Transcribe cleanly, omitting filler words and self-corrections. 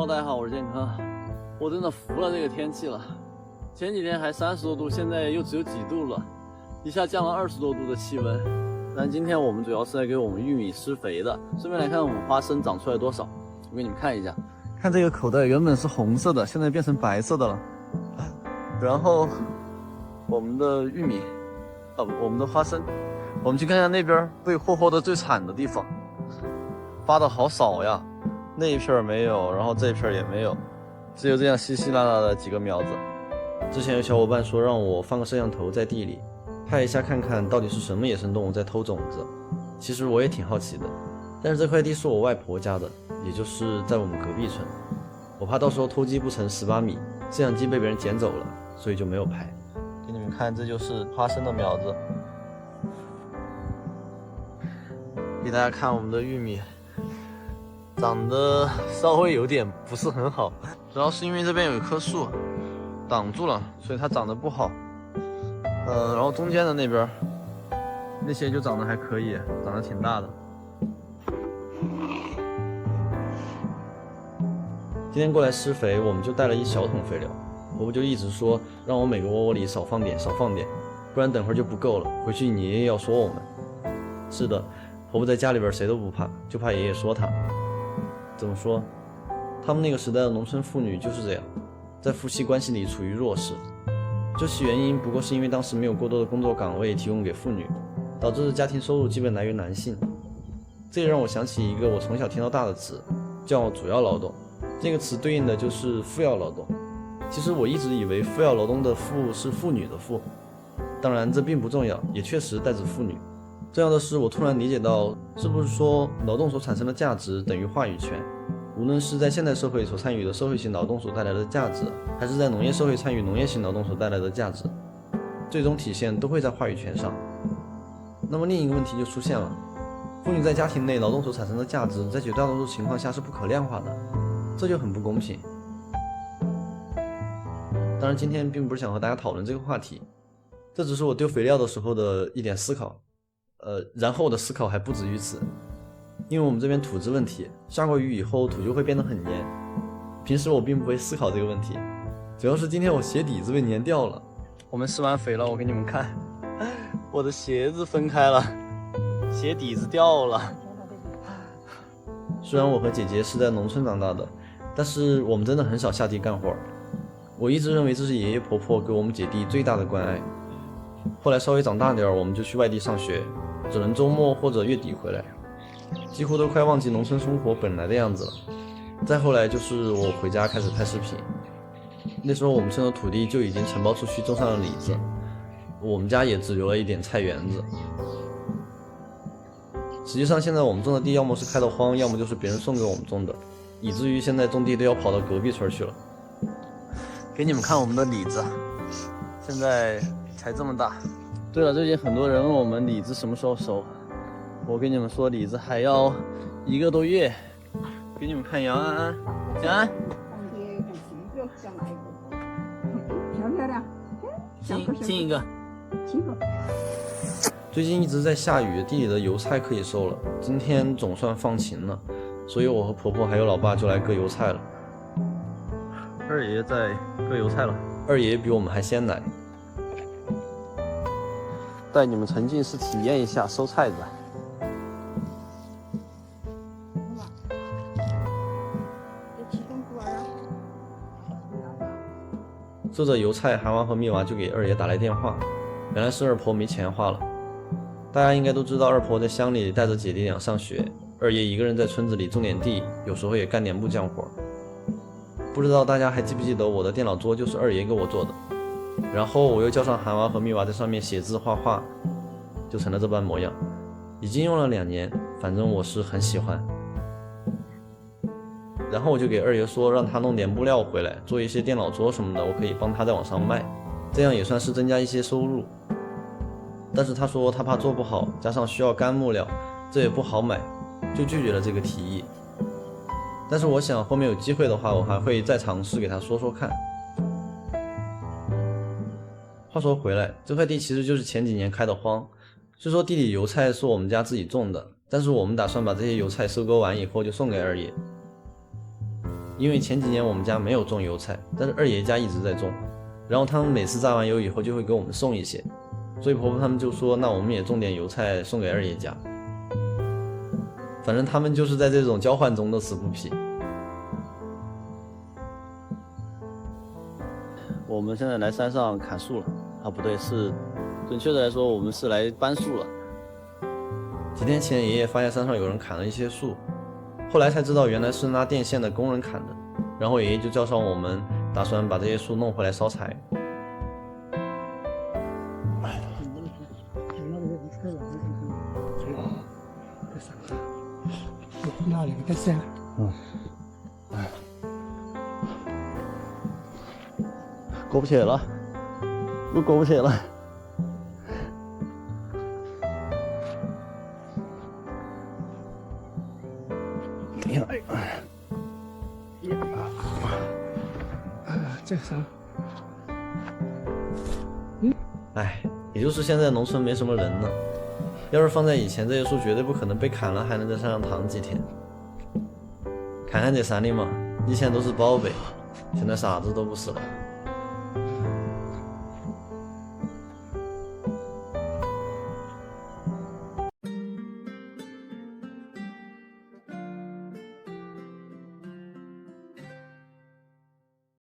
Hello， 大家好，我是健康。我真的服了这个天气了，前几天还30多度，现在又只有几度了，一下降了20多度的气温。但今天我们主要是来给我们玉米施肥的，顺便来看我们花生长出来多少。我给你们看一下，看这个口袋原本是红色的，现在变成白色的了。然后我们的玉米，我们的花生，我们去看一下那边被霍霍的最惨的地方，发的好少呀。那一片没有，然后这一片也没有，只有这样稀稀拉拉的几个苗子。之前有小伙伴说让我放个摄像头在地里拍一下，看看到底是什么野生动物在偷种子。其实我也挺好奇的，但是这块地是我外婆家的，也就是在我们隔壁村，我怕到时候偷鸡不成蚀把米，摄像机被别人捡走了，所以就没有拍。给你们看，这就是花生的苗子。给大家看我们的玉米，长得稍微有点不是很好，主要是因为这边有一棵树挡住了，所以它长得不好。然后中间的那边那些就长得还可以，长得挺大的。今天过来施肥，我们就带了一小桶肥料，婆婆就一直说让我每个窝窝里少放点，少放点，不然等会儿就不够了，回去你爷爷要说我们。是的，婆婆在家里边谁都不怕，就怕爷爷说她。怎么说？他们那个时代的农村妇女就是这样，在夫妻关系里处于弱势。究其原因，不过是因为当时没有过多的工作岗位提供给妇女，导致家庭收入基本来源男性。这也让我想起一个我从小听到大的词，叫主要劳动。这个词对应的就是副要劳动。其实我一直以为副要劳动的副是妇女的妇，当然这并不重要，也确实代指妇女。重要的是，我突然理解到，是不是说劳动所产生的价值等于话语权？无论是在现代社会所参与的社会性劳动所带来的价值，还是在农业社会参与农业性劳动所带来的价值，最终体现都会在话语权上。那么另一个问题就出现了，妇女在家庭内劳动所产生的价值，在绝大多数情况下是不可量化的，这就很不公平。当然，今天并不是想和大家讨论这个话题，这只是我丢肥料的时候的一点思考。然后我的思考还不止于此，因为我们这边土质问题，下过雨以后土就会变得很黏。平时我并不会思考这个问题，主要是今天我鞋底子被粘掉了。我们施完肥了，我给你们看，我的鞋子分开了，鞋底子掉了。虽然我和姐姐是在农村长大的，但是我们真的很少下地干活。我一直认为这是爷爷婆婆给我们姐弟最大的关爱。后来稍微长大点，我们就去外地上学，只能周末或者月底回来，几乎都快忘记农村生活本来的样子了。再后来就是我回家开始拍视频，那时候我们村的土地就已经承包出去种上了李子，我们家也只留了一点菜园子。实际上现在我们种的地要么是开得荒，要么就是别人送给我们种的，以至于现在种地都要跑到隔壁村去了。给你们看我们的李子，现在才这么大。对了，最近很多人问我们李子什么时候收，我跟你们说，李子还要1个多月。给你们看杨安安，杨安，漂亮，亲一个。亲个。最近一直在下雨，地里的油菜可以收了，今天总算放晴了，所以我和婆婆还有老爸就来割油菜了。二爷在割油菜了，二爷比我们还先来。带你们沉浸式体验一下收菜子。收着油菜，韩娃和蜜娃就给二爷打来电话，原来是二婆没钱花了。大家应该都知道，二婆在乡里带着姐弟俩上学，二爷一个人在村子里种点地，有时候也干点木匠活。不知道大家还记不记得，我的电脑桌就是二爷给我做的，然后我又叫上韩娃和蜜娃在上面写字画画，就成了这般模样。已经用了2年，反正我是很喜欢。然后我就给二爷说，让他弄点木料回来，做一些电脑桌什么的，我可以帮他在网上卖，这样也算是增加一些收入。但是他说他怕做不好，加上需要干木料，这也不好买，就拒绝了这个提议。但是我想后面有机会的话，我还会再尝试给他说说看。话说回来，这块地其实就是前几年开的荒，虽说地里油菜是我们家自己种的，但是我们打算把这些油菜收割完以后就送给二爷。因为前几年我们家没有种油菜，但是二爷家一直在种，然后他们每次榨完油以后就会给我们送一些，所以婆婆他们就说，那我们也种点油菜送给二爷家。反正他们就是在这种交换中的死不皮。我们现在来山上砍树了，啊不对，是准确的来说，我们是来搬树了。几天前，爷爷发现山上有人砍了一些树，后来才知道原来是拉电线的工人砍的，然后爷爷就叫上我们，打算把这些树弄回来烧柴。哪里的山？过不去了，又过不去了。这山。哎，也就是现在农村没什么人呢。要是放在以前，这些树绝对不可能被砍了，还能在山上躺几天。看看这山里嘛，以前都是宝贝，现在啥子都不是了。